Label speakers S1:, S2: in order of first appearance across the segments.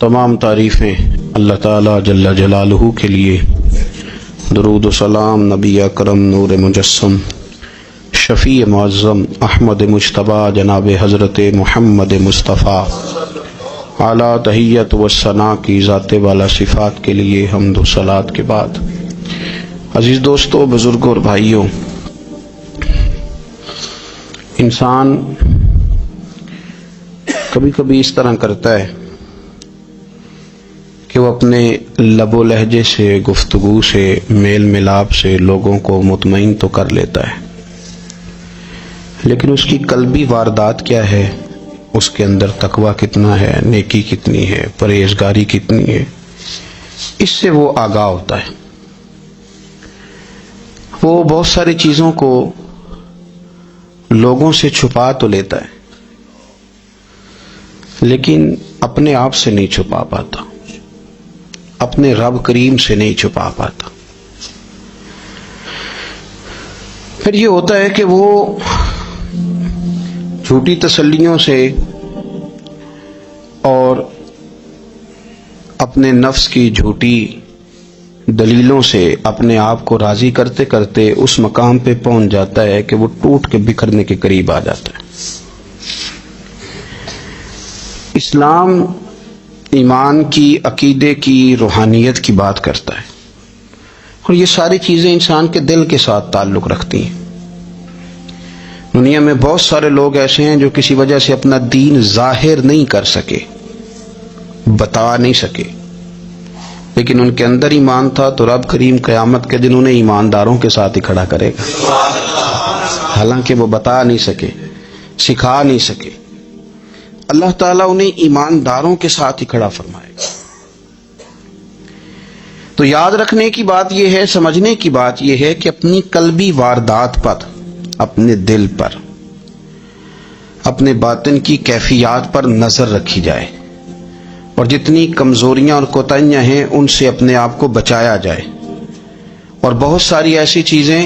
S1: تمام تعریفیں اللہ تعالیٰ جل جلالہ کے لیے، درود و سلام نبی اکرم نور مجسم شفیع معظم احمد مجتبیٰ جناب حضرت محمد مصطفیٰ اعلیٰ تحیت و ثنا کی ذات والا صفات کے لیے حمد و صلات کے بعد، عزیز دوستو، بزرگوں اور بھائیوں، انسان کبھی کبھی اس طرح کرتا ہے کہ وہ اپنے لب و لہجے سے، گفتگو سے، میل ملاپ سے لوگوں کو مطمئن تو کر لیتا ہے، لیکن اس کی قلبی واردات کیا ہے، اس کے اندر تقویٰ کتنا ہے، نیکی کتنی ہے، پرہیزگاری کتنی ہے، اس سے وہ آگاہ ہوتا ہے۔ وہ بہت ساری چیزوں کو لوگوں سے چھپا تو لیتا ہے، لیکن اپنے آپ سے نہیں چھپا پاتا، اپنے رب کریم سے نہیں چھپا پاتا۔ پھر یہ ہوتا ہے کہ وہ جھوٹی تسلیوں سے اور اپنے نفس کی جھوٹی دلیلوں سے اپنے آپ کو راضی کرتے کرتے اس مقام پہ پہنچ جاتا ہے کہ وہ ٹوٹ کے بکھرنے کے قریب آ جاتا ہے۔ اسلام ایمان کی، عقیدے کی، روحانیت کی بات کرتا ہے، اور یہ ساری چیزیں انسان کے دل کے ساتھ تعلق رکھتی ہیں۔ دنیا میں بہت سارے لوگ ایسے ہیں جو کسی وجہ سے اپنا دین ظاہر نہیں کر سکے، بتا نہیں سکے، لیکن ان کے اندر ایمان تھا، تو رب کریم قیامت کے دن انہیں ایمانداروں کے ساتھ ہی کھڑا کرے گا، حالانکہ وہ بتا نہیں سکے، سکھا نہیں سکے، اللہ تعالیٰ انہیں ایمانداروں کے ساتھ ہی کھڑا فرمائے گا۔ تو یاد رکھنے کی بات یہ ہے، سمجھنے کی بات یہ ہے کہ اپنی قلبی واردات پر، اپنے دل پر، اپنے باطن کی کیفیات پر نظر رکھی جائے، اور جتنی کمزوریاں اور کوتاہیاں ہیں ان سے اپنے آپ کو بچایا جائے، اور بہت ساری ایسی چیزیں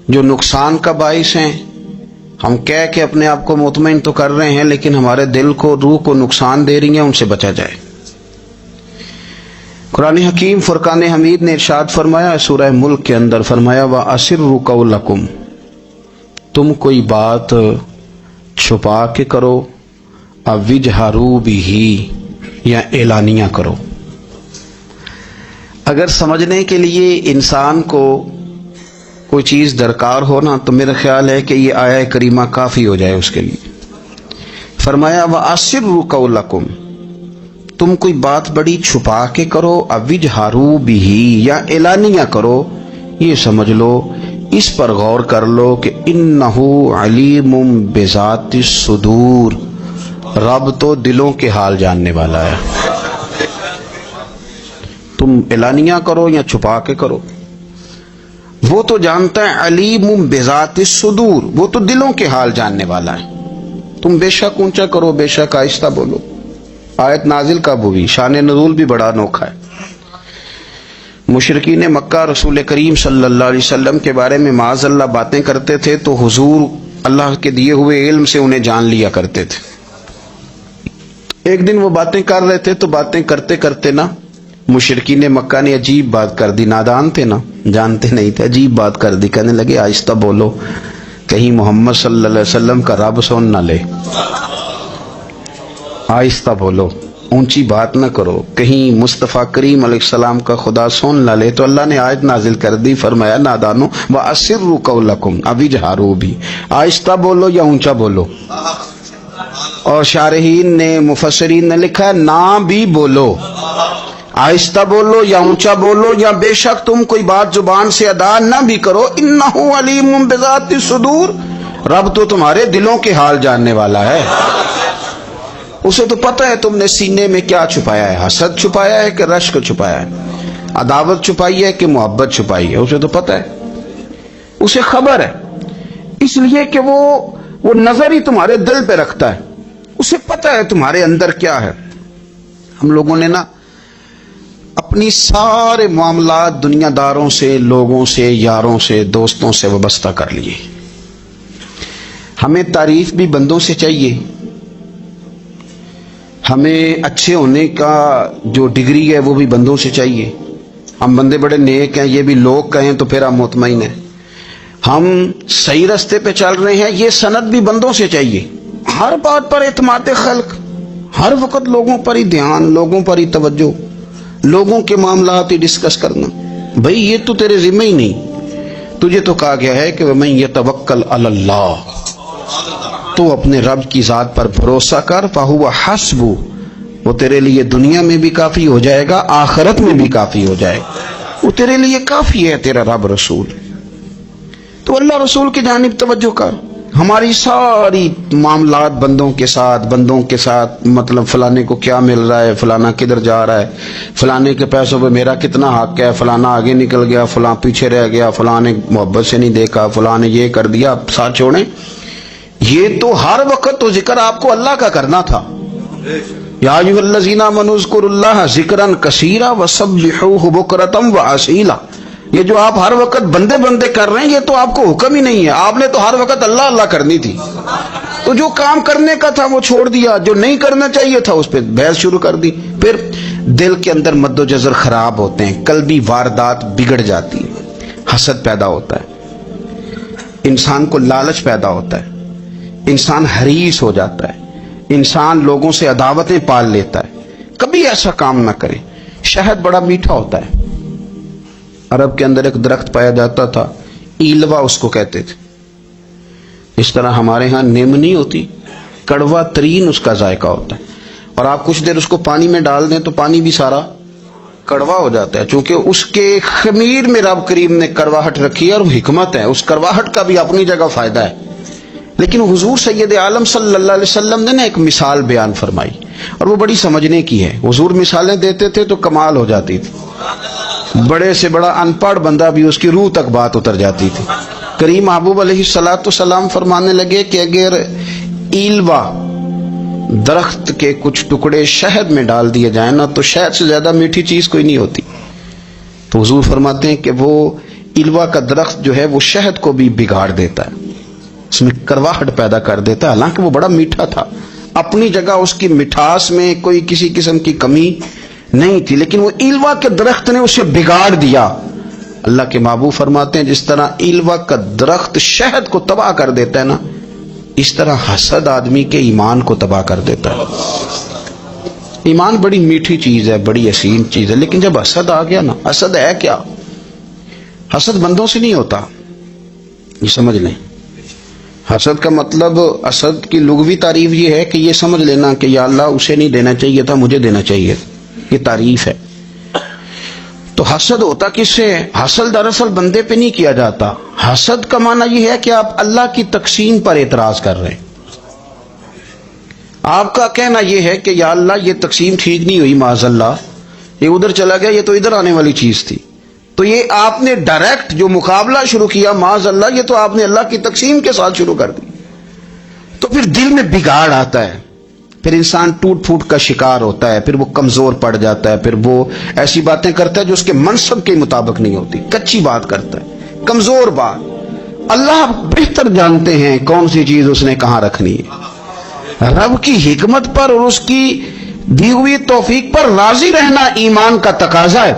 S1: جو نقصان کا باعث ہیں، ہم کہہ کے اپنے آپ کو مطمئن تو کر رہے ہیں لیکن ہمارے دل کو، روح کو نقصان دے رہی ہیں، ان سے بچا جائے۔ قرآن حکیم فرقان حمید نے ارشاد فرمایا، سورہ ملک کے اندر فرمایا، وَأَسِرُّوا قَوْلَكُمْ، تم کوئی بات چھپا کے کرو، اَوِجْهَرُوا بِهِ، یا اعلانیہ کرو۔ اگر سمجھنے کے لیے انسان کو کوئی چیز درکار ہو نا، تو میرا خیال ہے کہ یہ آیہ کریمہ کافی ہو جائے اس کے لیے۔ فرمایا وَأَسِرُّوا قَوْلَكُمْ، تم کوئی بات بڑی چھپا کے کرو، اَوِجْهَرُوا بِهِ، یا اعلانیہ کرو، یہ سمجھ لو، اس پر غور کر لو کہ إِنَّهُ عَلِيمٌ بِذَاتِ الصُّدُورِ، رب تو دلوں کے حال جاننے والا ہے۔ تم اعلانیہ کرو یا چھپا کے کرو، وہ تو جانتا ہے، علیم بذات الصدور، وہ تو دلوں کے حال جاننے والا ہے۔ تم بے شک اونچا کرو، بے شک آہستہ بولو۔ آیت نازل کب ہوئی، شان نزول بھی بڑا انوکھا ہے۔ مشرکین مکہ رسول کریم صلی اللہ علیہ وسلم کے بارے میں معاذ اللہ باتیں کرتے تھے، تو حضور اللہ کے دیے ہوئے علم سے انہیں جان لیا کرتے تھے۔ ایک دن وہ باتیں کر رہے تھے، تو باتیں کرتے کرتے نا مشرکین مکہ نے عجیب بات کر دی، نادان تھے نا، جانتے نہیں تھے، عجیب بات کر دی، کہنے لگے آہستہ بولو، کہیں محمد صلی اللہ علیہ وسلم کا رب سن نہ لے، آہستہ بولو، اونچی بات نہ کرو، کہیں مصطفیٰ کریم علیہ السلام کا خدا سن نہ لے۔ تو اللہ نے آیت نازل کر دی، فرمایا نادانو وَأَسِرُّوا قَوْلَكُمْ اَوِجْهَرُوا بِهِ، آہستہ بولو یا اونچا بولو۔ اور شارحین نے، مفسرین نے لکھا ہے نہ بھی بولو، آہستہ بولو یا اونچا بولو، یا بے شک تم کوئی بات زبان سے ادا نہ بھی کرو، انہ علیم بذات الصدور، رب تو تمہارے دلوں کے حال جاننے والا ہے، اسے تو پتہ ہے تم نے سینے میں کیا چھپایا ہے، حسد چھپایا ہے کہ رشک چھپایا ہے، عداوت چھپائی ہے کہ محبت چھپائی ہے، اسے تو پتہ ہے، اسے خبر ہے، اس لیے کہ وہ نظر ہی تمہارے دل پہ رکھتا ہے، اسے پتہ ہے تمہارے اندر کیا ہے۔ ہم لوگوں نے نا اپنی سارے معاملات دنیا داروں سے، لوگوں سے، یاروں سے، دوستوں سے وابستہ کر لیے۔ ہمیں تعریف بھی بندوں سے چاہیے، ہمیں اچھے ہونے کا جو ڈگری ہے وہ بھی بندوں سے چاہیے. ہم بندے بڑے نیک ہیں، یہ بھی لوگ کہیں تو پھر ہم مطمئن ہیں. ہم صحیح راستے پہ چل رہے ہیں، یہ سند بھی بندوں سے چاہیے. ہر بات پر اعتماد خلق، ہر وقت لوگوں پر ہی دھیان، لوگوں پر ہی توجہ، لوگوں کے معاملات ہی ڈسکس کرنا. بھئی یہ تو تیرے ذمہ ہی نہیں. تجھے تو کہا گیا ہے کہ وَمَن يَتَوَکَّلْ عَلَى اللَّهِ، تو اپنے رب کی ذات پر بھروسہ کر، فَهُوَ حَسْبُهُ، وہ تیرے لیے دنیا میں بھی کافی ہو جائے گا، آخرت میں بھی کافی ہو جائے گا. وہ تیرے لیے کافی ہے تیرا رب رسول. تو اللہ رسول کی جانب توجہ کر. ہماری ساری معاملات بندوں کے ساتھ مطلب فلانے کو کیا مل رہا ہے، فلانا کدھر جا رہا ہے، فلانے کے پیسوں پہ میرا کتنا حق ہے، فلانا آگے نکل گیا، فلاں پیچھے رہ گیا، فلاں نے محبت سے نہیں دیکھا، فلاں نے یہ کر دیا. ساتھ چھوڑیں، یہ تو ہر وقت تو ذکر آپ کو اللہ کا کرنا تھا. یا ایھا الذین آمنوا اذکروا اللہ ذکرا کثیرا وسبحوہ بکرۃ واسیلا. یہ جو آپ ہر وقت بندے کر رہے ہیں، یہ تو آپ کو حکم ہی نہیں ہے. آپ نے تو ہر وقت اللہ اللہ کرنی تھی. تو جو کام کرنے کا تھا وہ چھوڑ دیا، جو نہیں کرنا چاہیے تھا اس پہ بحث شروع کر دی. پھر دل کے اندر مد و جزر خراب ہوتے ہیں، قلبی واردات بگڑ جاتی ہیں، حسد پیدا ہوتا ہے، انسان کو لالچ پیدا ہوتا ہے، انسان حریص ہو جاتا ہے، انسان لوگوں سے عداوتیں پال لیتا ہے. کبھی ایسا کام نہ کریں. شہد بڑا میٹھا ہوتا ہے. عرب کے اندر ایک درخت پایا جاتا تھا، ایلوا اس کو کہتے تھے. اس طرح ہمارے ہاں نیم نہیں ہوتی، کڑوا ترین اس کا ذائقہ ہوتا ہے. اور آپ کچھ دیر اس کو پانی میں ڈال دیں تو پانی بھی سارا کڑوا ہو جاتا ہے، چونکہ اس کے خمیر میں رب کریم نے کڑواہٹ رکھی ہے. اور حکمت ہے، اس کڑواہٹ کا بھی اپنی جگہ فائدہ ہے. لیکن حضور سید عالم صلی اللہ علیہ وسلم نے ایک مثال بیان فرمائی، اور وہ بڑی سمجھنے کی ہے. حضور مثالیں دیتے تھے تو کمال ہو جاتی تھی. بڑے سے بڑا ان پڑھ بندہ بھی اس کی روح تک بات اتر جاتی تھی. کریم محبوب علیہ السلام فرمانے لگے کہ اگر ایلوا درخت کے کچھ ٹکڑے شہد میں ڈال دیے جائیں نا تو شہد سے زیادہ میٹھی چیز کوئی نہیں ہوتی. تو حضور فرماتے ہیں کہ وہ ایلوا کا درخت جو ہے وہ شہد کو بھی بگاڑ دیتا ہے، اس میں کرواہٹ پیدا کر دیتا ہے. حالانکہ وہ بڑا میٹھا تھا، اپنی جگہ اس کی مٹھاس میں کوئی کسی قسم کی کمی نہیں تھی، لیکن وہ ایلوا کے درخت نے اسے بگاڑ دیا. اللہ کے محبوب فرماتے ہیں جس طرح ایلوا کا درخت شہد کو تباہ کر دیتا ہے نا، اس طرح حسد آدمی کے ایمان کو تباہ کر دیتا ہے. ایمان بڑی میٹھی چیز ہے، بڑی حسین چیز ہے، لیکن جب حسد آ گیا نا، حسد ہے کیا؟ حسد بندوں سے نہیں ہوتا، یہ سمجھ لیں. حسد کا مطلب، حسد کی لغوی تعریف یہ ہے کہ یہ سمجھ لینا کہ یا اللہ اسے نہیں دینا چاہیے تھا، مجھے دینا چاہیے. یہ تعریف ہے. تو حسد ہوتا کس سے ہے؟ حسد دراصل بندے پہ نہیں کیا جاتا. حسد کا معنی یہ ہے کہ آپ اللہ کی تقسیم پر اعتراض کر رہے ہیں. آپ کا کہنا یہ ہے کہ یا اللہ یہ تقسیم ٹھیک نہیں ہوئی، معاذ اللہ یہ ادھر چلا گیا، یہ تو ادھر آنے والی چیز تھی. تو یہ آپ نے ڈائریکٹ جو مقابلہ شروع کیا، معاذ اللہ یہ تو آپ نے اللہ کی تقسیم کے ساتھ شروع کر دی. تو پھر دل میں بگاڑ آتا ہے، پھر انسان ٹوٹ پھوٹ کا شکار ہوتا ہے، پھر وہ کمزور پڑ جاتا ہے، پھر وہ ایسی باتیں کرتا ہے جو اس کے منصب کے مطابق نہیں ہوتی، کچی بات کرتا ہے، کمزور بات. اللہ بہتر جانتے ہیں کون سی چیز اس نے کہاں رکھنی ہے. رب کی حکمت پر اور اس کی دی ہوئی توفیق پر راضی رہنا ایمان کا تقاضا ہے.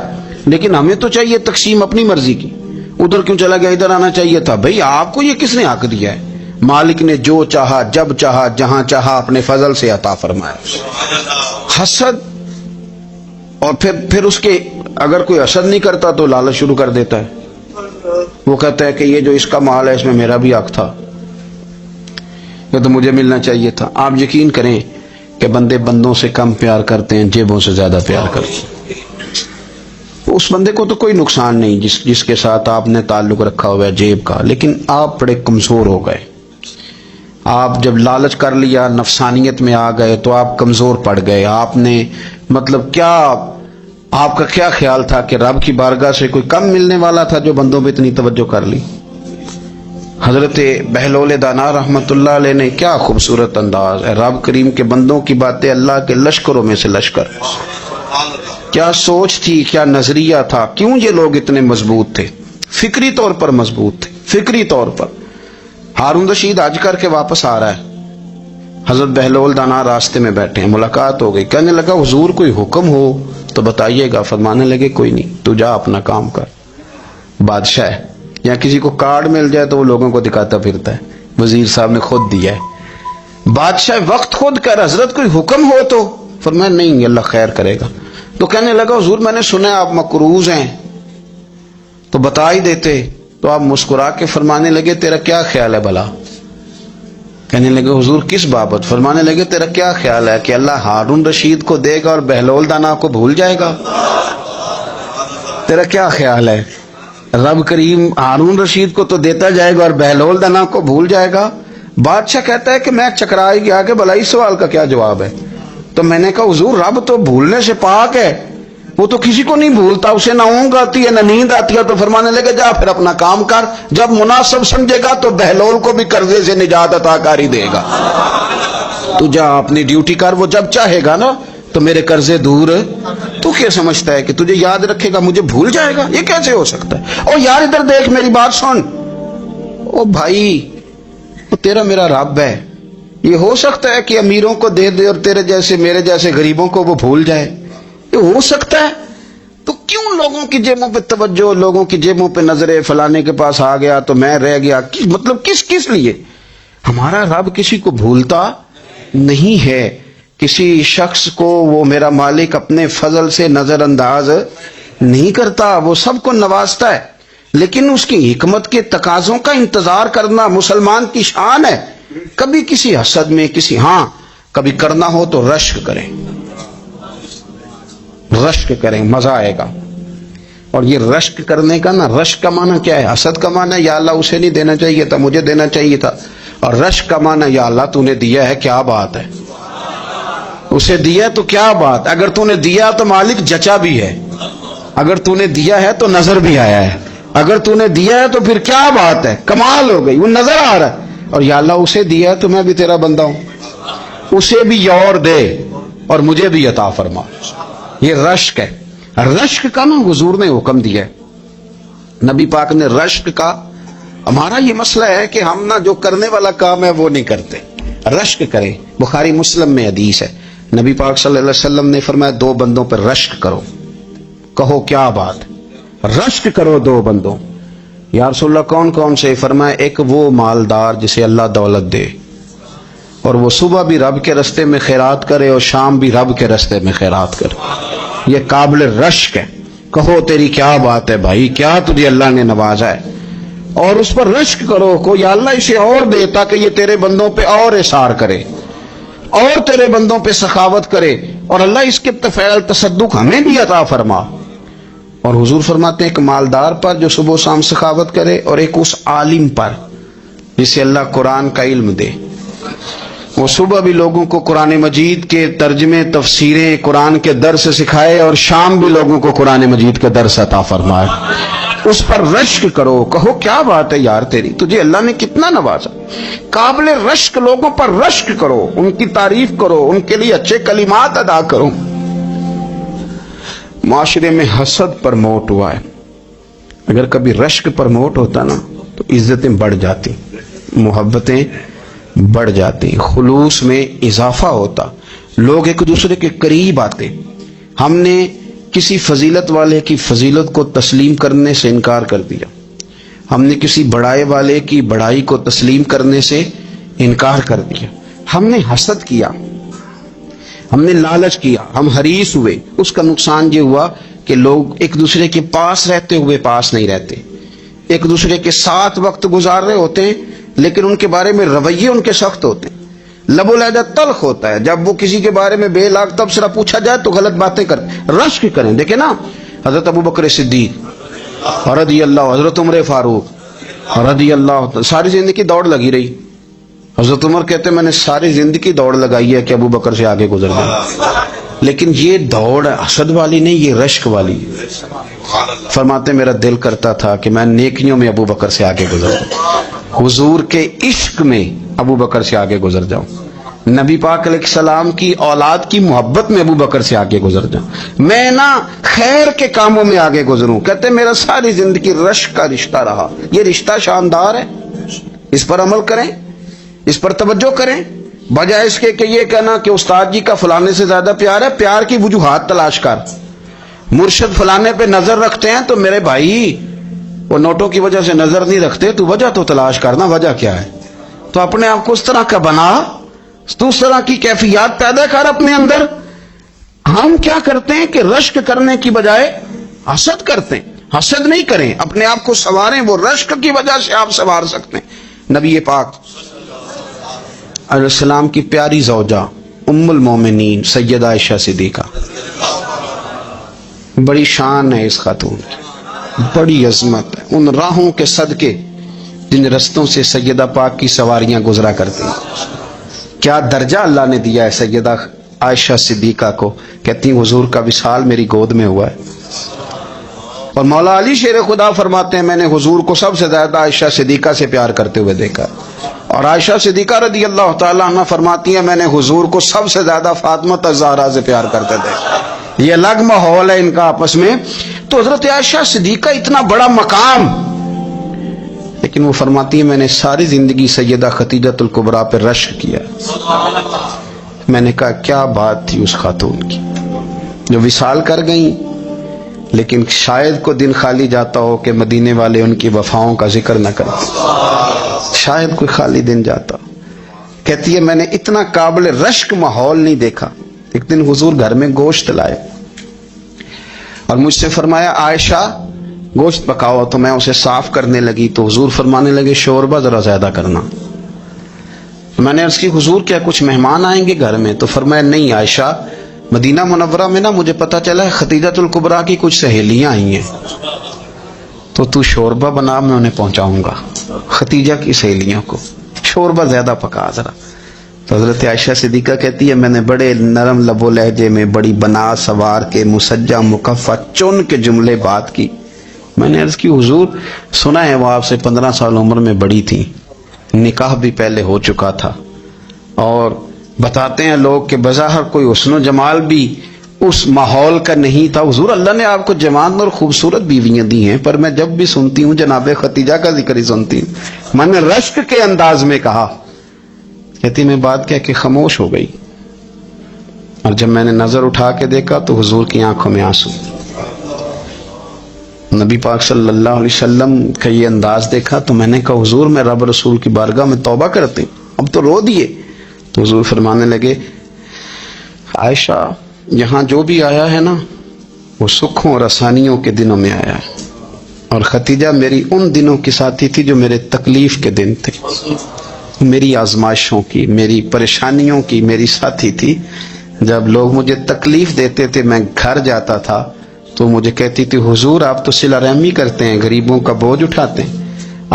S1: لیکن ہمیں تو چاہیے تقسیم اپنی مرضی کی. ادھر کیوں چلا گیا، ادھر آنا چاہیے تھا. بھئی آپ کو یہ کس نے حق دیا ہے؟ مالک نے جو چاہا، جب چاہا، جہاں چاہا اپنے فضل سے عطا فرمایا. حسد، اور پھر اس کے اگر کوئی حسد نہیں کرتا تو لالچ شروع کر دیتا ہے. وہ کہتا ہے کہ یہ جو اس کا مال ہے اس میں میرا بھی حق تھا، یہ تو مجھے ملنا چاہیے تھا. آپ یقین کریں کہ بندے بندوں سے کم پیار کرتے ہیں، جیبوں سے زیادہ پیار کرتے ہیں. اس بندے کو تو کوئی نقصان نہیں جس کے ساتھ آپ نے تعلق رکھا ہوا ہے جیب کا، لیکن آپ بڑے کمزور ہو گئے. آپ جب لالچ کر لیا، نفسانیت میں آ گئے تو آپ کمزور پڑ گئے. آپ نے مطلب کیا، آپ کا کیا خیال تھا کہ رب کی بارگاہ سے کوئی کم ملنے والا تھا جو بندوں پہ اتنی توجہ کر لی. حضرت بہلول دانا رحمت اللہ علیہ نے کیا خوبصورت انداز ہے. رب کریم کے بندوں کی باتیں اللہ کے لشکروں میں سے لشکر. کیا سوچ تھی، کیا نظریہ تھا، کیوں یہ لوگ اتنے مضبوط تھے، فکری طور پر مضبوط تھے، فکری طور پر. ہارون رشید حج کر کے واپس آ رہا ہے. حضرت بہلول دانا راستے میں بیٹھے ہیں، ملاقات ہو گئی، کہنے لگا حضور کوئی حکم ہو تو بتائیے گا۔ فرمانے لگے کوئی نہیں، تو جا اپنا کام کر۔ بادشاہ ہے، یا کسی کو کارڈ مل جائے تو وہ لوگوں کو دکھاتا پھرتا ہے، وزیر صاحب نے خود دیا ہے۔ بادشاہ وقت خود کر، حضرت کوئی حکم ہو تو؟ فرمایا نہیں، اللہ خیر کرے گا۔ تو کہنے لگا حضور میں نے سنا آپ مقروض ہیں تو بتا ہی دیتے۔ تو آپ مسکرا کے فرمانے لگے تیرا کیا خیال ہے بھلا؟ کہنے لگے حضور کس بابت؟ فرمانے لگے تیرا کیا خیال ہے کہ اللہ ہارون رشید کو دے گا اور بہلول دانا کو بھول جائے گا؟ تیرا کیا خیال ہے؟ رب کریم ہارون رشید کو تو دیتا جائے گا اور بہلول دانا کو بھول جائے گا؟ بادشاہ کہتا ہے کہ میں چکرا ہی گیا کہ بھلا اس سوال کا کیا جواب ہے؟ تو میں نے کہا حضور رب تو بھولنے سے پاک ہے، وہ تو کسی کو نہیں بھولتا، اسے نہ اونگ آتی ہے نہ نیند آتی ہے۔ تو فرمانے لگے جا پھر اپنا کام کر، جب مناسب سمجھے گا تو بہلول کو بھی قرضے سے نجات عطا کاری دے گا۔ تو جا اپنی ڈیوٹی کر، وہ جب چاہے گا نا تو میرے قرضے دور۔ تو کیا سمجھتا ہے کہ تجھے یاد رکھے گا مجھے بھول جائے گا؟ یہ کیسے ہو سکتا ہے؟ او یار ادھر دیکھ میری بات سن۔ او بھائی وہ تیرا میرا رب ہے، یہ ہو سکتا ہے کہ امیروں کو دے دے اور تیرے جیسے میرے جیسے غریبوں کو وہ بھول جائے؟ یہ ہو سکتا ہے؟ تو کیوں لوگوں کی جیبوں پہ توجہ، لوگوں کی جیبوں پہ نظریں، فلانے کے پاس آ گیا تو میں رہ گیا، مطلب کس لیے؟ ہمارا رب کسی کو بھولتا نہیں ہے، کسی شخص کو وہ میرا مالک اپنے فضل سے نظر انداز نہیں کرتا، وہ سب کو نوازتا ہے، لیکن اس کی حکمت کے تقاضوں کا انتظار کرنا مسلمان کی شان ہے۔ کبھی کسی حسد میں کبھی کرنا ہو تو رشک کریں، مزہ آئے گا۔ اور یہ رشک کرنے کا نا، رشک کا معنی کیا ہے؟ حسد کا معنی ہے یا اللہ اسے نہیں دینا چاہیے تھا، مجھے دینا چاہیے تھا، اور رشک کا معنی یا اللہ تو نے دیا ہے، کیا بات ہے، اسے دیا تو کیا بات، اگر تو نے دیا تو مالک جچا بھی ہے، اگر تو نے دیا ہے تو نظر بھی آیا ہے، اگر تو نے دیا ہے تو پھر کیا بات ہے، کمال ہو گئی، وہ نظر آ رہا ہے۔ اور یا اللہ اسے دیا ہے تو میں بھی تیرا بندہ ہوں، اسے بھی اور دے اور مجھے بھی عطا فرما۔ یہ رشک ہے۔ رشک کا نا حضور نے حکم دیا ہے، نبی پاک نے رشک کا۔ ہمارا یہ مسئلہ ہے کہ ہم نا جو کرنے والا کام ہے وہ نہیں کرتے، رشک کریں۔ بخاری مسلم میں حدیث ہے، نبی پاک صلی اللہ علیہ وسلم نے فرمایا دو بندوں پر رشک کرو۔ کہو کیا بات؟ رشک کرو دو بندوں۔ یا رسول اللہ کون کون سے؟ فرمایا ایک وہ مالدار جسے اللہ دولت دے اور وہ صبح بھی رب کے رستے میں خیرات کرے اور شام بھی رب کے رستے میں خیرات کرے، یہ قابل رشک ہے۔ کہو تیری کیا بات ہے بھائی، کیا تجھے اللہ نے نوازا ہے، اور اس پر رشک کرو کو یا اللہ اسے اور دے تاکہ یہ تیرے بندوں پہ اور اثار کرے اور تیرے بندوں پہ سخاوت کرے، اور اللہ اس کے فعل تصدق ہمیں بھی عطا فرما۔ اور حضور فرماتے ہیں ایک مالدار پر جو صبح و شام سخاوت کرے، اور ایک اس عالم پر جسے اللہ قرآن کا علم دے، وہ صبح بھی لوگوں کو قرآن مجید کے ترجمے، تفسیریں، قرآن کے درس سکھائے، اور شام بھی لوگوں کو قرآن مجید کے درس عطا فرمائے۔ اس پر رشک کرو، کہو کیا بات ہے یار تیری، تجھے اللہ نے کتنا نوازا۔ قابل رشک لوگوں پر رشک کرو، ان کی تعریف کرو، ان کے لیے اچھے کلمات ادا کرو۔ معاشرے میں حسد پرموٹ ہوا ہے، اگر کبھی رشک پرموٹ ہوتا نا تو عزتیں بڑھ جاتی، محبتیں بڑھ جاتی، خلوص میں اضافہ ہوتا، لوگ ایک دوسرے کے قریب آتے۔ ہم نے کسی فضیلت والے کی فضیلت کو تسلیم کرنے سے انکار کر دیا، ہم نے کسی بڑائی والے کی بڑائی کو تسلیم کرنے سے انکار کر دیا، ہم نے حسد کیا، ہم نے لالچ کیا، ہم حریص ہوئے۔ اس کا نقصان یہ ہوا کہ لوگ ایک دوسرے کے پاس رہتے ہوئے پاس نہیں رہتے، ایک دوسرے کے ساتھ وقت گزار رہے ہوتے ہیں لیکن ان کے بارے میں رویے ان کے سخت ہوتے ہیں، لب و لہجہ تلخ ہوتا ہے، جب وہ کسی کے بارے میں بے لاگ تبصرہ پوچھا جائے تو غلط باتیں کرتے۔ رشک کریں، دیکھیں نا حضرت ابو بکر صدیق رضی اللہ، حضرت عمر فاروق رضی اللہ، ساری زندگی دوڑ لگی رہی۔ حضرت عمر کہتے میں نے ساری زندگی دوڑ لگائی ہے کہ ابو بکر سے آگے گزر جائیں، لیکن یہ دوڑ حسد والی نہیں، یہ رشک والی۔ فرماتے میرا دل کرتا تھا کہ میں نیکیوں میں ابو بکر سے آگے گزر جاؤں، حضور کے عشق میں ابو بکر سے آگے گزر جاؤں، نبی پاک علیہ السلام کی اولاد کی محبت میں ابو بکر سے آگے گزر جاؤں، میں نا خیر کے کاموں میں آگے گزروں۔ کہتے میرا ساری زندگی رشک کا رشتہ رہا، یہ رشتہ شاندار ہے، اس پر عمل کریں، اس پر توجہ کریں، بجائے اس کے کہ یہ کہنا کہ استاد جی کا فلانے سے زیادہ پیار ہے، پیار کی وجوہات تلاش کر. مرشد فلانے پہ نظر رکھتے ہیں تو میرے بھائی وہ نوٹوں کی وجہ سے نظر نہیں رکھتے، تو وجہ تو تلاش کرنا، وجہ کیا ہے. تو اپنے آپ کو اس طرح کا بنا، تو اس طرح کی کیفیات پیدا کر اپنے اندر. ہم کیا کرتے ہیں کہ رشک کرنے کی بجائے حسد کرتے ہیں. حسد نہیں کریں، اپنے آپ کو سنواریں، وہ رشک کی وجہ سے آپ سنوار سکتے ہیں. نبی پاک علیہ السلام کی پیاری زوجہ ام المومنین سیدہ عائشہ صدیقہ، بڑی شان ہے اس خاتون کی، بڑی عظمت ہے ان راہوں کے صدقے جن رستوں سے سیدہ پاک کی سواریاں گزرا کرتی ہیں. کیا درجہ اللہ نے دیا ہے سیدہ عائشہ صدیقہ کو. کہتی ہیں حضور کا وصال میری گود میں ہوا ہے. اور مولا علی شیر خدا فرماتے ہیں میں نے حضور کو سب سے زیادہ عائشہ صدیقہ سے پیار کرتے ہوئے دیکھا. اور عائشہ صدیقہ رضی اللہ تعالیٰ عنہ فرماتی ہیں میں نے حضور کو سب سے زیادہ فاطمہ الزہرا سے پیار کرتے دیکھا. یہ الگ ماحول ہے ان کا آپس میں. تو حضرت عائشہ صدیقہ اتنا بڑا مقام، لیکن وہ فرماتی ہے میں نے ساری زندگی سیدہ خدیجہ الکبریٰ پہ رشک کیا. میں نے کہا کیا بات تھی اس خاتون کی جو وصال کر گئیں، لیکن شاید کو دن خالی جاتا ہو کہ مدینے والے ان کی وفاؤں کا ذکر نہ کرتے، شاید کوئی خالی دن جاتا. کہتی ہے میں نے اتنا قابل رشک ماحول نہیں دیکھا. ایک دن حضور گھر میں گوشت لائے اور مجھ سے فرمایا عائشہ گوشت پکاؤ. تو میں اسے صاف کرنے لگی تو حضور فرمانے لگے شوربہ ذرا زیادہ کرنا. میں نے عرض کی حضور کیا کچھ مہمان آئیں گے گھر میں؟ تو فرمایا نہیں عائشہ، مدینہ منورہ میں نا مجھے پتا چلا ہے خدیجہ الکبریٰ کی کچھ سہیلیاں آئی ہیں، تو شوربہ بنا، میں انہیں پہنچاؤں گا خدیجہ کی سہیلیوں کو، شوربہ زیادہ پکا ذرا. تو حضرت عائشہ صدیقہ کہتی ہے میں نے بڑے نرم لب و لہجے میں بڑی بنا سوار کے مسجع مکفہ چن کے جملے بات کی. میں نے عرض کی حضور سنا ہے وہ آپ سے 15 سال عمر میں بڑی تھی، نکاح بھی پہلے ہو چکا تھا، اور بتاتے ہیں لوگ کہ بظاہر کوئی حسن و جمال بھی اس ماحول کا نہیں تھا. حضور اللہ نے آپ کو جوان اور خوبصورت بیویاں دی ہیں، پر میں جب بھی سنتی ہوں جناب خدیجہ کا ذکر ہی سنتی ہوں. میں نے رشک کے انداز میں کہا. کہتی میں بات کہہ کے خاموش ہو گئی، اور جب میں نے نظر اٹھا کے دیکھا تو حضور کی آنکھوں میں آنسو. نبی پاک صلی اللہ علیہ وسلم کا یہ انداز دیکھا تو میں نے کہا حضور میں رب رسول کی بارگاہ میں توبہ کرتی ہوں، اب تو رو دیے. تو حضور فرمانے لگے عائشہ یہاں جو بھی آیا ہے نا وہ سکھوں اور آسانیوں کے دنوں میں آیا ہے، اور خدیجہ میری ان دنوں کی ساتھی تھی جو میرے تکلیف کے دن تھے، میری آزمائشوں کی، میری پریشانیوں کی میری ساتھی تھی. جب لوگ مجھے تکلیف دیتے تھے میں گھر جاتا تھا تو مجھے کہتی تھی حضور آپ تو صلہ رحمی کرتے ہیں، غریبوں کا بوجھ اٹھاتے ہیں،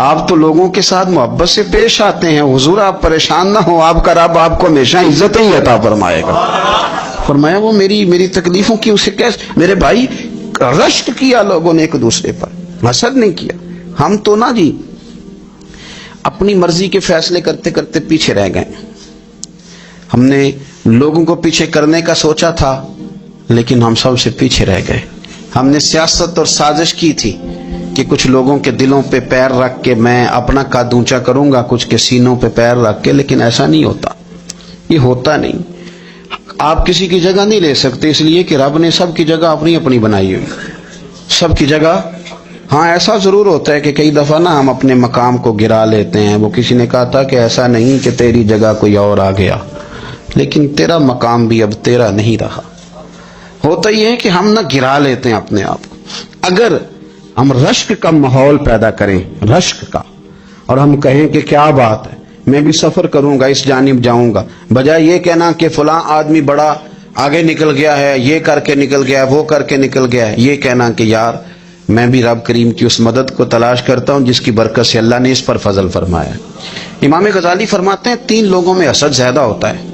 S1: آپ تو لوگوں کے ساتھ محبت سے پیش آتے ہیں، حضور آپ پریشان نہ ہو، آپ کا رب آپ کو ہمیشہ عزت ہی عطا فرمائے گا. فرمایا وہ میری تکلیفوں کی اسے کیسے. میرے بھائی رشک کیا لوگوں نے ایک دوسرے پر، حسد نہیں کیا. ہم تو نا جی اپنی مرضی کے فیصلے کرتے کرتے پیچھے رہ گئے. ہم نے لوگوں کو پیچھے کرنے کا سوچا تھا لیکن ہم سب سے پیچھے رہ گئے. ہم نے سیاست اور سازش کی تھی کہ کچھ لوگوں کے دلوں پہ پیر رکھ کے میں اپنا قد اونچا کروں گا، کچھ کے سینوں پہ پیر رکھ کے، لیکن ایسا نہیں ہوتا، یہ ہوتا نہیں. آپ کسی کی جگہ نہیں لے سکتے، اس لیے کہ رب نے سب کی جگہ اپنی اپنی بنائی ہوئی، سب کی جگہ. ہاں ایسا ضرور ہوتا ہے کہ کئی دفعہ نا ہم اپنے مقام کو گرا لیتے ہیں. وہ کسی نے کہا تھا کہ ایسا نہیں کہ تیری جگہ کوئی اور آ گیا، لیکن تیرا مقام بھی اب تیرا نہیں رہا. ہوتا یہ ہے کہ ہم نہ گرا لیتے ہیں اپنے آپ کو. اگر ہم رشک کا ماحول پیدا کریں، رشک کا، اور ہم کہیں کہ کیا بات ہے میں بھی سفر کروں گا، اس جانب جاؤں گا، بجائے یہ کہنا کہ فلاں آدمی بڑا آگے نکل گیا ہے، یہ کر کے نکل گیا ہے، وہ کر کے نکل گیا ہے، یہ کہنا کہ یار میں بھی رب کریم کی اس مدد کو تلاش کرتا ہوں جس کی برکت سے اللہ نے اس پر فضل فرمایا. امام غزالی فرماتے ہیں 3 لوگوں میں حسد زیادہ ہوتا ہے،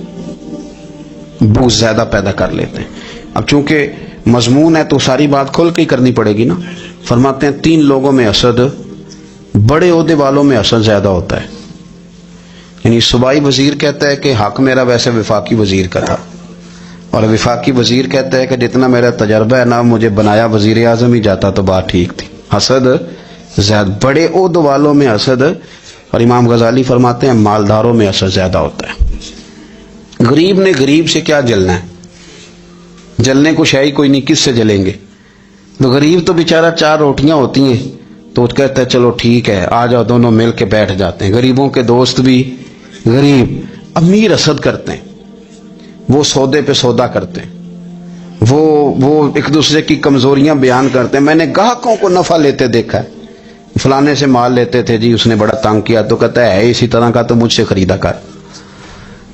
S1: بغض زیادہ پیدا کر لیتے ہیں. اب چونکہ مضمون ہے تو ساری بات کھول کے ہی کرنی پڑے گی نا. فرماتے ہیں 3 لوگوں میں حسد، بڑے عہدے والوں میں حسد زیادہ ہوتا ہے. یعنی صوبائی وزیر کہتا ہے کہ حق میرا ویسے وفاقی وزیر کا تھا، اور وفاقی وزیر کہتا ہے کہ جتنا میرا تجربہ ہے نا مجھے بنایا وزیر اعظم ہی جاتا تو بات ٹھیک تھی. حسد زیادہ، بڑے عہدے والوں میں حسد. اور امام غزالی فرماتے ہیں مالداروں میں حسد زیادہ ہوتا ہے. غریب نے غریب سے کیا جلنا ہے؟ جلنے کو شاید کوئی نہیں، کس سے جلیں گے؟ تو غریب تو بیچارہ 4 روٹیاں ہوتی ہیں تو کہتا ہے چلو ٹھیک ہے آ جاؤ، دونوں مل کے بیٹھ جاتے ہیں۔ غریبوں کے دوست بھی غریب، امیر حسد کرتے ہیں، وہ سودے پہ سودا کرتے ہیں، وہ ایک دوسرے کی کمزوریاں بیان کرتے ہیں۔ میں نے گاہکوں کو نفع لیتے دیکھا ہے، فلانے سے مال لیتے تھے جی، اس نے بڑا تنگ کیا، تو کہتا ہے اسی طرح کا تو مجھ سے خریدا کر۔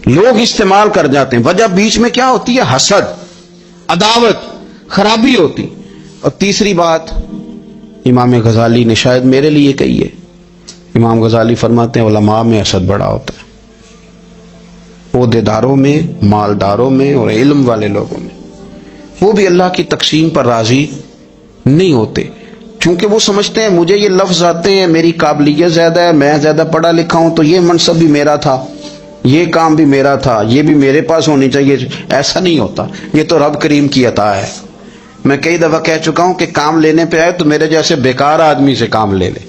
S1: لوگ استعمال کر جاتے ہیں، وجہ بیچ میں کیا ہوتی ہے؟ حسد، عداوت، خرابی ہوتی۔ اور تیسری بات امام غزالی نے شاید میرے لیے کہی ہے، امام غزالی فرماتے ہیں علماء میں حسد بڑا ہوتا ہے، عہدیداروں میں، مالداروں میں اور علم والے لوگوں میں۔ وہ بھی اللہ کی تقسیم پر راضی نہیں ہوتے، چونکہ وہ سمجھتے ہیں مجھے یہ لفظ آتے ہیں، میری قابلیت زیادہ ہے، میں زیادہ پڑھا لکھا ہوں، تو یہ منصب بھی میرا تھا، یہ کام بھی میرا تھا، یہ بھی میرے پاس ہونی چاہیے۔ ایسا نہیں ہوتا، یہ تو رب کریم کی عطا ہے۔ میں کئی دفعہ کہہ چکا ہوں کہ کام لینے پہ آئے تو میرے جیسے بیکار آدمی سے کام لے لے،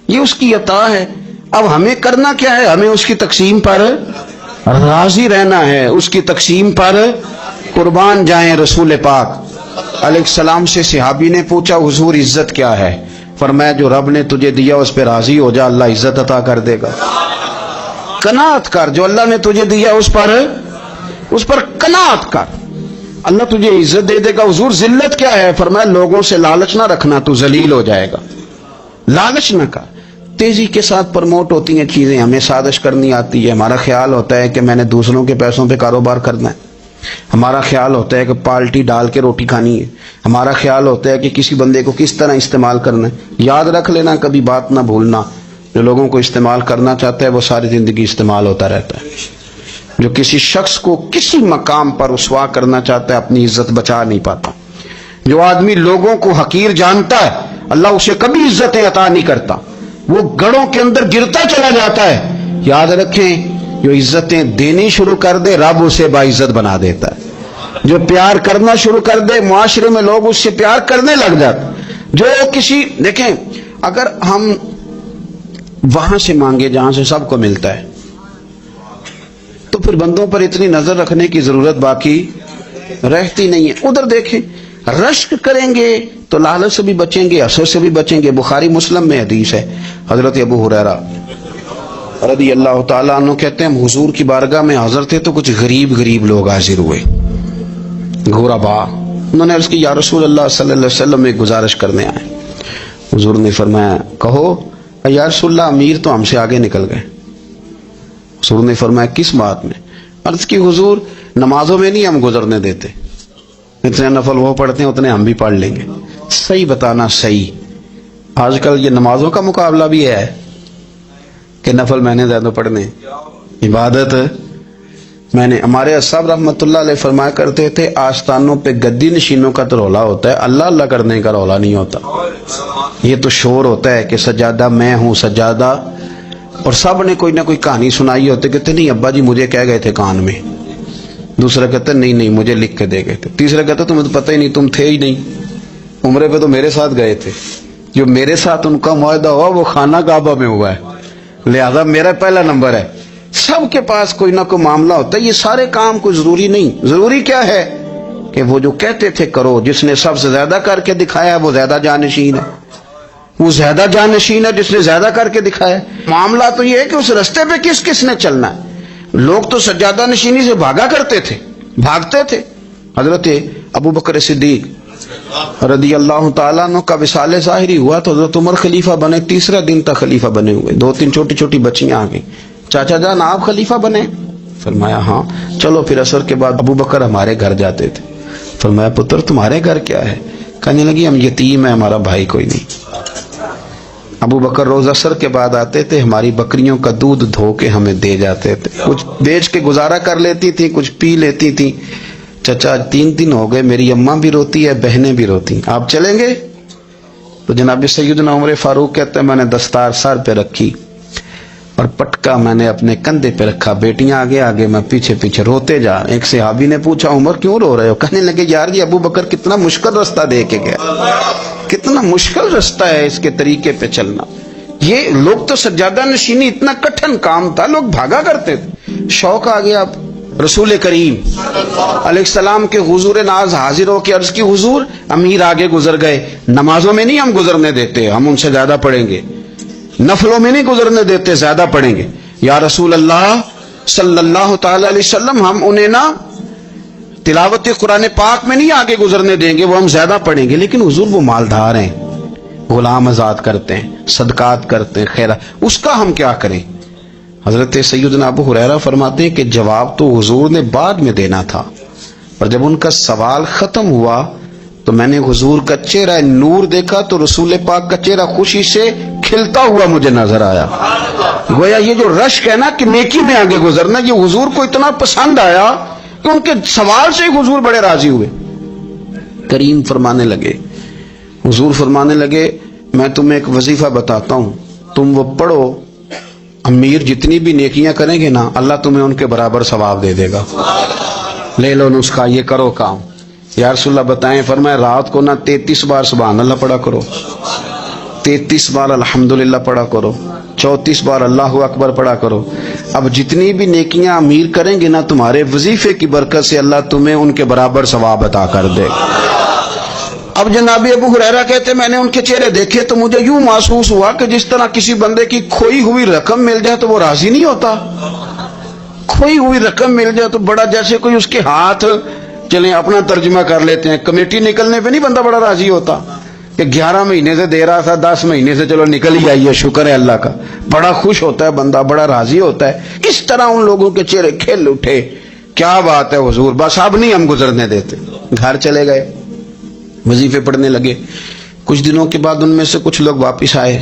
S1: یہ اس کی عطا ہے۔ اب ہمیں کرنا کیا ہے؟ ہمیں اس کی تقسیم پر راضی رہنا ہے، اس کی تقسیم پر قربان جائیں۔ رسول پاک علیہ السلام سے صحابی نے پوچھا حضور عزت کیا ہے؟ فرمایا جو رب نے تجھے دیا اس پہ راضی ہو جا، اللہ عزت عطا کر دے گا۔ قناعت کر، جو اللہ نے تجھے دیا اس پر قناعت کر، اللہ تجھے عزت دے دے گا۔ حضور ذلت کیا ہے؟ فرمایا لوگوں سے لالچ نہ رکھنا، تو ذلیل ہو جائے گا، لالچ نہ کر۔ تیزی کے ساتھ پروموٹ ہوتی ہیں چیزیں، ہمیں سازش کرنی آتی ہے، ہمارا خیال ہوتا ہے کہ میں نے دوسروں کے پیسوں پہ کاروبار کرنا ہے، ہمارا خیال ہوتا ہے کہ پالٹی ڈال کے روٹی کھانی ہے، ہمارا خیال ہوتا ہے کہ کسی بندے کو کس طرح استعمال کرنا ہے۔ یاد رکھ لینا، کبھی بات نہ بھولنا، جو لوگوں کو استعمال کرنا چاہتا ہے وہ ساری زندگی استعمال ہوتا رہتا ہے۔ جو کسی شخص کو کسی مقام پر رسوا کرنا چاہتا ہے اپنی عزت بچا نہیں پاتا۔ جو آدمی لوگوں کو حقیر جانتا ہے اللہ اسے کبھی عزتیں عطا نہیں کرتا، وہ گڑھوں کے اندر گرتا چلا جاتا ہے۔ یاد رکھیں جو عزتیں دینی شروع کر دے رب اسے باعزت بنا دیتا ہے، جو پیار کرنا شروع کر دے معاشرے میں لوگ اس سے پیار کرنے لگ جاتے۔ جو کسی دیکھیں اگر ہم وہاں سے مانگے جہاں سے سب کو ملتا ہے تو پھر بندوں پر اتنی نظر رکھنے کی ضرورت باقی رہتی نہیں ہے۔ ادھر دیکھیں رشک کریں گے تو لالچ سے بھی بچیں گے، حسد سے بھی بچیں گے۔ بخاری مسلم میں حدیث ہے، حضرت ابو ہریرہ رضی اللہ تعالیٰ عنہ کہتے ہیں ہم حضور کی بارگاہ میں حاضر تھے تو کچھ غریب لوگ حاضر ہوئے، غربا۔ انہوں نے عرض کی یا رسول اللہ صلی اللہ علیہ وسلم ایک گزارش کرنے آئے۔ حضور نے فرمایا کہو۔ یا رسول اللہ امیر تو ہم سے آگے نکل گئے۔ حضور نے فرمایا کس بات میں؟ عرض کی حضور نمازوں میں نہیں ہم گزرنے دیتے، اتنے نفل وہ پڑھتے ہیں اتنے ہم بھی پڑھ لیں گے۔ صحیح بتانا صحیح، آج کل یہ نمازوں کا مقابلہ بھی ہے کہ نفل میں نے زیادہ پڑھنے، عبادت میں نے۔ ہمارے صاحب رحمۃ اللہ علیہ فرمایا کرتے تھے آستانوں پہ گدی نشینوں کا تو رولا ہوتا ہے، اللہ اللہ کرنے کا رولا نہیں ہوتا۔ یہ تو شور ہوتا ہے کہ سجادہ میں ہوں سجادہ، اور سب نے کوئی نہ کوئی کہانی سنائی ہوتی، کہتے نہیں ابا جی مجھے کہہ گئے تھے کان میں، دوسرا کہتا نہیں مجھے لکھ کے دے گئے تھے، تیسرا کہتا تمہیں تو پتہ ہی نہیں، تم تھے ہی نہیں، عمرے پہ تو میرے ساتھ گئے تھے۔ جو میرے ساتھ ان کا معاہدہ ہوا وہ خانہ کعبہ میں ہوا ہے، لہذا میرا پہلا نمبر ہے۔ سب کے پاس کوئی نہ کوئی معاملہ ہوتا ہے، یہ سارے کام کوئی ضروری نہیں۔ ضروری کیا ہے کہ وہ جو کہتے تھے کرو، جس نے سب سے زیادہ کر کے دکھایا وہ زیادہ جانشین ہے، وہ زیادہ جانشین ہے جس نے زیادہ کر کے دکھایا۔ معاملہ تو یہ ہے کہ اس رستے پہ کس نے چلنا ہے۔ لوگ تو سجادہ نشینی سے بھاگا کرتے تھے، بھاگتے تھے۔ حضرت ابو بکر صدیق رضی اللہ تعالیٰ عنہ کا وصال ظاہری ہوا تو حضرت عمر خلیفہ بنے، تیسرا دن تک خلیفہ بنے ہوئے، 2-3 چھوٹی بچیاں آ گئیں، چاچا جان آپ خلیفہ بنے؟ فرمایا ہاں۔ چلو پھر عصر کے بعد ابو بکر ہمارے گھر جاتے تھے۔ فرمایا پتر تمہارے گھر کیا ہے؟ کہنے لگی ہم یتیم ہیں، ہمارا بھائی کوئی نہیں۔ ابو بکر روز عصر کے بعد آتے تھے، ہماری بکریوں کا دودھ دھو کے ہمیں دے جاتے تھے، کچھ بیچ کے گزارا کر لیتی تھی، کچھ پی لیتی تھی۔ چچا 3 دن ہو گئے، میری اماں بھی روتی ہے، بہنیں بھی روتی ہیں، آپ چلیں گے؟ تو جناب سیدنا عمر فاروق کہتے ہیں میں نے دستار سر پہ رکھی اور پٹکا میں نے اپنے کندھے پہ رکھا، بیٹیاں آگے آگے میں پیچھے روتے جا رہے۔ ایک صحابی نے پوچھا عمر کیوں رو رہے ہو؟ کہنے لگے یار یہ ابو بکر کتنا مشکل رستہ دے کے گیا، کتنا مشکل رستہ ہے اس کے طریقے پہ چلنا۔ یہ لوگ تو سجادہ نشینی اتنا کٹھن کام تھا، لوگ بھاگا کرتے تھے۔ شوق آ گیا، اب رسول کریم علیہ السلام کے حضور ناز حاضر ہو کے عرض کی حضور امیر آگے گزر گئے، نمازوں میں نہیں ہم گزرنے دیتے، ہم ان سے زیادہ پڑھیں گے، نفلوں میں نہیں گزرنے دیتے، زیادہ پڑھیں گے۔ یا رسول اللہ صلی اللہ تعالی علیہ وسلم ہم انہیں نا تلاوت قرآن پاک میں نہیں آگے گزرنے دیں گے، وہ ہم زیادہ پڑھیں گے، لیکن حضور وہ مالدار ہیں، غلام آزاد کرتے ہیں، صدقات کرتے ہیں، خیرات، اس کا ہم کیا کریں؟ حضرت سیدنا ابو ہریرہ فرماتے ہیں کہ جواب تو حضور نے بعد میں دینا تھا، اور جب ان کا سوال ختم ہوا تو میں نے حضور کا چہرہ نور دیکھا تو رسول پاک کا چہرہ خوشی سے کھلتا ہوا مجھے نظر آیا۔ گویا یہ جو رشک ہے نا کہ نیکی میں آگے گزرنا، یہ حضور کو اتنا پسند آیا کہ ان کے سوال سے حضور بڑے راضی ہوئے۔ کریم فرمانے لگے، حضور فرمانے لگے میں تمہیں ایک وظیفہ بتاتا ہوں، تم وہ پڑھو، امیر جتنی بھی نیکیاں کریں گے نا اللہ تمہیں ان کے برابر ثواب دے دے گا، لے لو نسخہ، یہ کرو کام۔ یا رسول اللہ بتائیں، فرمایا رات کو نا 33 بار سبحان اللہ پڑھا کرو، 33 بار الحمدللہ پڑھا کرو، 34 بار اللہ اکبر پڑھا کرو۔ اب جتنی بھی نیکیاں امیر کریں گے نا تمہارے وظیفے کی برکت سے اللہ تمہیں ان کے برابر ثواب عطا کر دے گا۔ اب جناب ابو ہریرہ کہتے میں نے ان کے چہرے دیکھے تو مجھے یوں محسوس ہوا کہ جس طرح کسی بندے کی کھوئی ہوئی رقم مل جائے تو وہ راضی نہیں ہوتا، کھوئی ہوئی رقم مل جائے تو بڑا جیسے کوئی اس کے ہاتھ، چلیں اپنا ترجمہ کر لیتے ہیں، کمیٹی نکلنے پہ نہیں بندہ بڑا راضی ہوتا کہ 11 مہینے سے دے رہا تھا، 10 مہینے سے چلو نکل ہی آئی ہے، شکر ہے اللہ کا، بڑا خوش ہوتا ہے بندہ، بڑا راضی ہوتا ہے۔ اس طرح ان لوگوں کے چہرے کھل اٹھے، کیا بات ہے حضور، بس اب نہیں ہم گزرنے دیتے۔ گھر چلے گئے، وظیفے پڑھنے لگے۔ کچھ دنوں کے بعد ان میں سے کچھ لوگ واپس آئے۔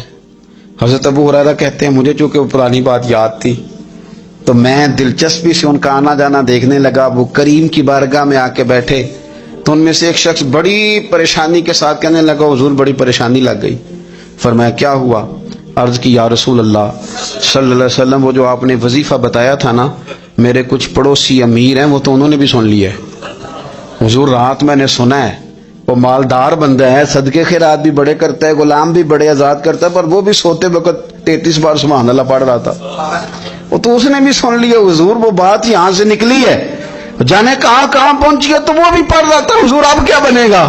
S1: حضرت ابو ہریرہ کہتے ہیں مجھے چونکہ وہ پرانی بات یاد تھی تو میں دلچسپی سے ان کا آنا جانا دیکھنے لگا۔ وہ کریم کی بارگاہ میں آ کے بیٹھے تو ان میں سے ایک شخص بڑی پریشانی کے ساتھ کہنے لگا حضور بڑی پریشانی لگ گئی۔ فرمایا کیا ہوا؟ عرض کی یا رسول اللہ صلی اللہ علیہ وسلم وہ جو آپ نے وظیفہ بتایا تھا نا، میرے کچھ پڑوسی امیر ہیں وہ تو انہوں نے بھی سن لیا ہے حضور، رات میں نے سنا ہے وہ مالدار بندہ ہے، صدقے خیرات بھی بڑے کرتا ہے، غلام بھی بڑے آزاد کرتا ہے، پر وہ بھی سوتے وقت 33 بار سبحان اللہ پڑھ رہا تھا، وہ تو اس نے بھی سن لیا حضور، وہ بات یہاں سے نکلی ہے، جانے کہاں پہنچی ہے، تو وہ بھی پڑھ رہا تھا حضور اب کیا بنے گا؟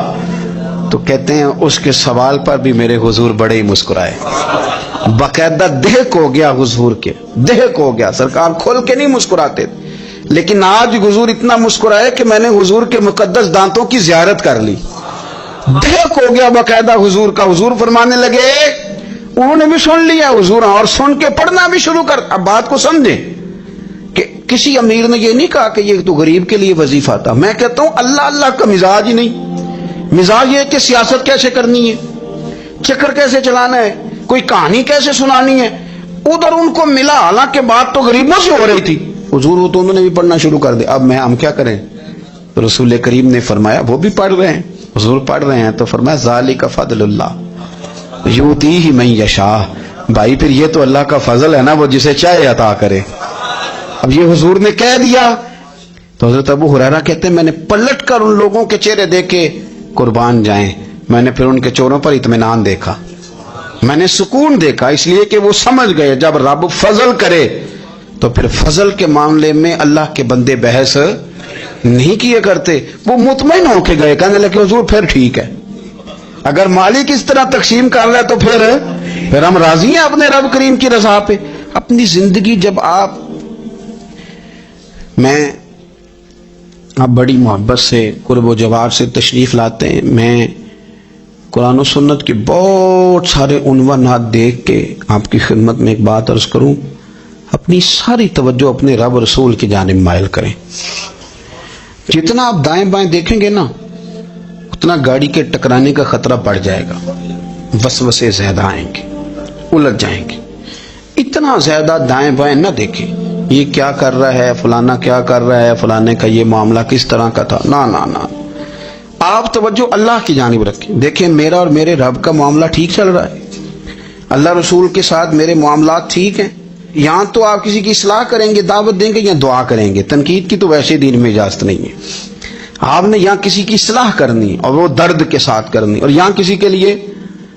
S1: تو کہتے ہیں اس کے سوال پر بھی میرے حضور بڑے ہی مسکرائے، باقاعدہ دہک ہو گیا حضور کے، دہک ہو گیا، سرکار کھول کے نہیں مسکراتے، لیکن آج حضور اتنا مسکرائے کہ میں نے حضور کے مقدس دانتوں کی زیارت کر لی، دہک ہو گیا باقاعدہ حضور کا۔ حضور فرمانے لگے انہوں نے بھی سن لیا حضور، اور سن کے پڑھنا بھی شروع کر۔ اب بات کو سمجھیں کہ کسی امیر نے یہ نہیں کہا کہ یہ تو غریب کے لیے وظیفہ تھا، میں کہتا ہوں اللہ اللہ کا مزاج ہی نہیں، مزاج یہ کہ سیاست کیسے کرنی ہے، چکر کیسے چلانا ہے، کوئی کہانی کیسے سنانی ہے، ادھر ان کو ملا، حالانکہ بات تو غریبوں سے ہو رہی تھی، حضور وہ تو انہوں نے بھی پڑھنا شروع کر دیا۔ اب ہم کیا کریں؟ رسول کریم نے فرمایا وہ بھی پڑھ رہے ہیں، حضور پڑھ رہے ہیں، تو فرمایا ذالک فضل اللہ یؤتیہ من یشاء، بھائی پھر یہ تو اللہ کا فضل ہے نا، وہ جسے چاہے عطا کرے۔ اب یہ حضور نے کہہ دیا تو حضرت ابو ہریرہ کہتے ہیں میں نے پلٹ کر ان لوگوں کے چہرے دیکھے، قربان جائیں، میں نے پھر ان کے چہروں پر اطمینان دیکھا، میں نے سکون دیکھا، اس لیے کہ وہ سمجھ گئے جب رب فضل کرے تو پھر فضل کے معاملے میں اللہ کے بندے بحث نہیں کیے کرتے، وہ مطمئن ہو کے گئے، کہنے لگے حضور پھر ٹھیک ہے، اگر مالک اس طرح تقسیم کر رہا ہے تو پھر ہم راضی ہیں اپنے رب کریم کی رضا پہ۔ اپنی زندگی جب آپ بڑی محبت سے قرب و جوار سے تشریف لاتے ہیں، میں قرآن و سنت کے بہت سارے عنوانات دیکھ کے آپ کی خدمت میں ایک بات عرض کروں، اپنی ساری توجہ اپنے رب رسول کی جانب مائل کریں۔ جتنا آپ دائیں بائیں دیکھیں گے نا اتنا گاڑی کے ٹکرانے کا خطرہ بڑھ جائے گا، وسوسے زیادہ آئیں گے، الجھ جائیں گے۔ اتنا زیادہ دائیں بائیں نہ دیکھیں، یہ کیا کر رہا ہے، فلانا کیا کر رہا ہے، فلانے کا یہ معاملہ کس طرح کا تھا، نہ نہ نہ، آپ توجہ اللہ کی جانب رکھیں، دیکھیں میرا اور میرے رب کا معاملہ ٹھیک چل رہا ہے، اللہ رسول کے ساتھ میرے معاملات ٹھیک ہیں۔ یہاں تو آپ کسی کی اصلاح کریں گے، دعوت دیں گے یا دعا کریں گے، تنقید کی تو ویسے دین میں اجازت نہیں ہے۔ آپ نے یہاں کسی کی اصلاح کرنی اور وہ درد کے ساتھ کرنی، اور یہاں کسی کے لیے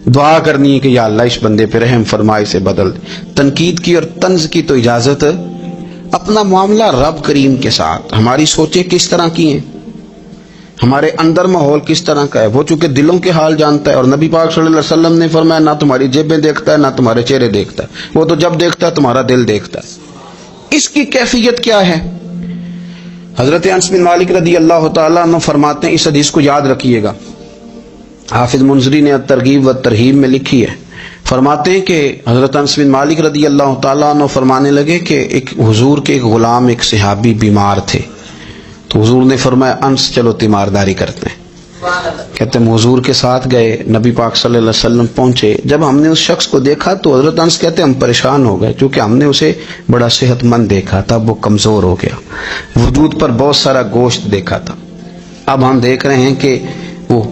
S1: دعا کرنی ہے کہ یا اللہ اس بندے پہ رحم فرما، اسے بدل دے۔ تنقید کی اور طنز کی تو اجازت اپنا معاملہ رب کریم کے ساتھ، ہماری سوچیں کس طرح کی ہیں، ہمارے اندر ماحول کس طرح کا ہے، وہ چونکہ دلوں کے حال جانتا ہے، اور نبی پاک صلی اللہ علیہ وسلم نے فرمایا نہ تمہاری جیبیں دیکھتا ہے نہ تمہارے چہرے دیکھتا ہے، وہ تو جب دیکھتا ہے تمہارا دل دیکھتا ہے۔ اس کی کیفیت کیا ہے؟ حضرت انس بن مالک رضی اللہ تعالیٰ عنہ فرماتے ہیں، اس حدیث کو یاد رکھیے گا، حافظ منذری نے الترغیب و ترہیب میں لکھی ہے، فرماتے ہیں کہ حضرت انس بن مالک رضی اللہ تعالیٰ عنہ فرمانے لگے کہ ایک حضور کے ایک غلام ایک صحابی بیمار تھے، تو حضور نے فرمایا انس چلو تیمارداری کرتے ہیں۔ کہتے ہیں حضور کے ساتھ گئے، نبی پاک صلی اللہ علیہ وسلم پہنچے، جب ہم نے اس شخص کو دیکھا تو حضرت انس کہتے ہیں ہم پریشان ہو گئے، کیونکہ ہم نے اسے بڑا صحت مند دیکھا تھا، وہ کمزور ہو گیا، وجود پر بہت سارا گوشت دیکھا تھا، اب ہم دیکھ رہے ہیں کہ وہ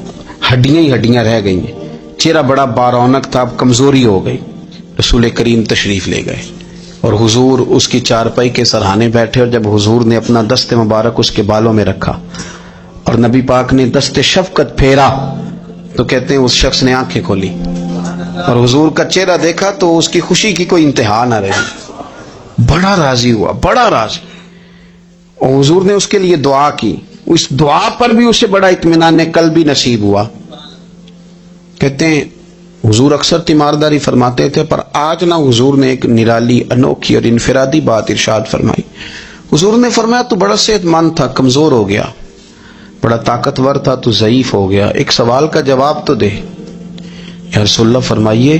S1: ہڈیاں ہی ہڈیاں رہ گئی ہیں، چہرہ بڑا بارونق تھا، اب کمزوری ہو گئی۔ رسول کریم تشریف لے گئے اور حضور اس کی چارپائی کے سرہانے بیٹھے، اور جب حضور نے اپنا دست مبارک اس کے بالوں میں رکھا اور نبی پاک نے دست شفقت پھیرا تو کہتے ہیں اس شخص نے آنکھیں کھولی اور حضور کا چہرہ دیکھا تو اس کی خوشی کی کوئی انتہا نہ رہی، بڑا راضی ہوا، بڑا راضی، اور حضور نے اس کے لیے دعا کی، اس دعا پر بھی اسے بڑا اطمینان قلب بھی نصیب ہوا۔ کہتے ہیں حضور اکثر تیمارداری فرماتے تھے، پر آج نہ حضور نے ایک نرالی انوکھی اور انفرادی بات ارشاد فرمائی۔ حضور نے فرمایا تو بڑا صحت مند تھا، کمزور ہو گیا، بڑا طاقتور تھا تو ضعیف ہو گیا، ایک سوال کا جواب تو دے۔ یا رسول اللہ فرمائیے۔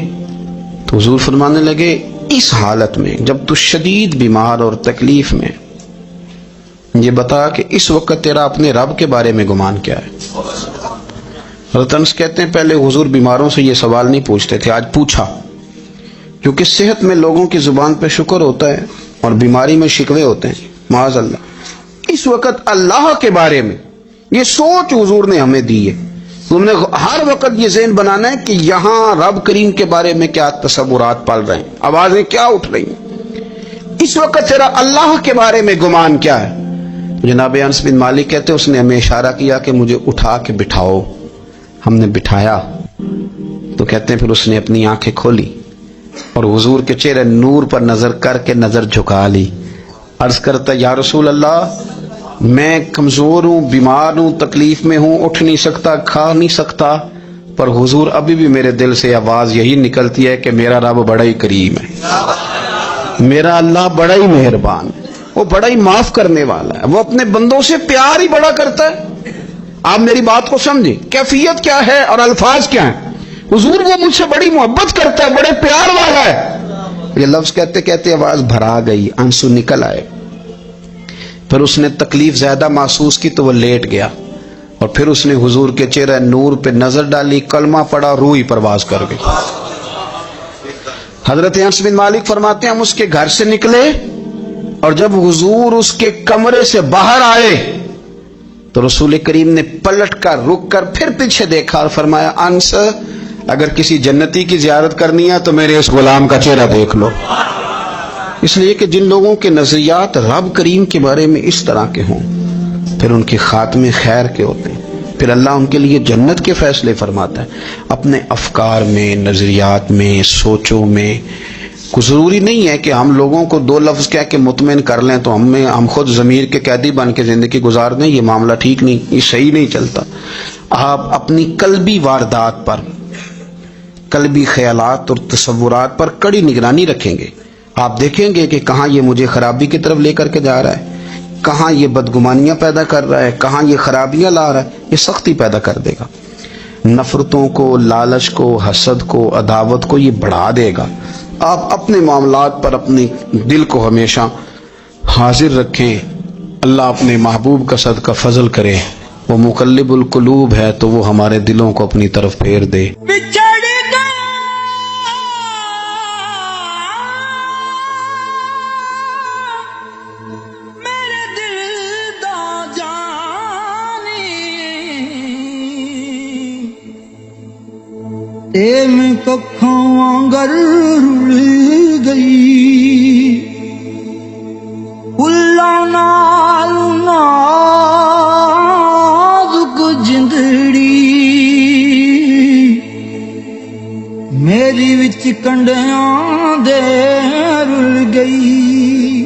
S1: تو حضور فرمانے لگے اس حالت میں جب تو شدید بیمار اور تکلیف میں، یہ بتا کہ اس وقت تیرا اپنے رب کے بارے میں گمان کیا ہے؟ حضرت انس کہتے ہیں پہلے حضور بیماروں سے یہ سوال نہیں پوچھتے تھے، آج پوچھا، کیونکہ صحت میں لوگوں کی زبان پہ شکر ہوتا ہے اور بیماری میں شکوے ہوتے ہیں، معاذ اللہ۔ اس وقت اللہ کے بارے میں یہ سوچ حضور نے ہمیں دی ہے، تم نے ہر وقت یہ ذہن بنانا ہے کہ یہاں رب کریم کے بارے میں کیا تصورات پل رہے ہیں، آوازیں کیا اٹھ رہی ہیں، اس وقت تیرا اللہ کے بارے میں گمان کیا ہے؟ جناب انس بن مالک کہتے اس نے ہمیں اشارہ کیا کہ مجھے اٹھا کے بٹھاؤ، ہم نے بٹھایا تو کہتے ہیں پھر اس نے اپنی آنکھیں کھولی اور حضور کے چہرے نور پر نظر کر کے نظر جھکا لی، عرض کرتا یا رسول اللہ میں کمزور ہوں، بیمار ہوں، تکلیف میں ہوں، اٹھ نہیں سکتا، کھا نہیں سکتا، پر حضور ابھی بھی میرے دل سے آواز یہی نکلتی ہے کہ میرا رب بڑا ہی کریم ہے، میرا اللہ بڑا ہی مہربان ہے، وہ بڑا ہی معاف کرنے والا ہے، وہ اپنے بندوں سے پیار ہی بڑا کرتا ہے۔ آپ میری بات کو سمجھیں، کیفیت کیا ہے اور الفاظ کیا ہیں۔ حضور وہ مجھ سے بڑی محبت کرتا ہے، بڑے پیار والا ہے۔ یہ لفظ کہتے کہتے آواز بھرا گئی، آنسو نکل آئے، پھر اس نے تکلیف زیادہ محسوس کی تو وہ لیٹ گیا، اور پھر اس نے حضور کے چہرے نور پہ نظر ڈالی، کلمہ پڑا، روح ہی پرواز کر گئی۔ حضرت انس بن مالک فرماتے ہیں ہم اس کے گھر سے نکلے اور جب حضور اس کے کمرے سے باہر آئے تو رسول کریم نے پلٹ کر رک کر پھر پیچھے دیکھا اور فرمایا انس اگر کسی جنتی کی زیارت کرنی ہے تو میرے اس غلام کا چہرہ دیکھ لو، اس لیے کہ جن لوگوں کے نظریات رب کریم کے بارے میں اس طرح کے ہوں پھر ان کے خاتمے خیر کے ہوتے ہیں، پھر اللہ ان کے لیے جنت کے فیصلے فرماتا ہے۔ اپنے افکار میں، نظریات میں، سوچوں میں کوئی ضروری نہیں ہے کہ ہم لوگوں کو دو لفظ کہہ کے مطمئن کر لیں تو ہم خود ضمیر کے قیدی بن کے زندگی گزار دیں، یہ معاملہ ٹھیک نہیں، یہ صحیح نہیں چلتا۔ آپ اپنی قلبی واردات پر، قلبی خیالات اور تصورات پر کڑی نگرانی رکھیں گے، آپ دیکھیں گے کہ کہاں یہ مجھے خرابی کی طرف لے کر کے جا رہا ہے، کہاں یہ بدگمانیاں پیدا کر رہا ہے، کہاں یہ خرابیاں لا رہا ہے، یہ سختی پیدا کر دے گا، نفرتوں کو، لالچ کو، حسد کو، عداوت کو یہ بڑھا دے گا۔ آپ اپنے معاملات پر اپنے دل کو ہمیشہ حاضر رکھیں، اللہ اپنے محبوب کا صدقہ فضل کرے، وہ مقلب القلوب ہے تو وہ ہمارے دلوں کو اپنی طرف پھیر دے۔
S2: میں ککھوں وانگر رل گئی، اللہ نال نازک جندڑی میری وچ کنڈیاں دے رل گئی،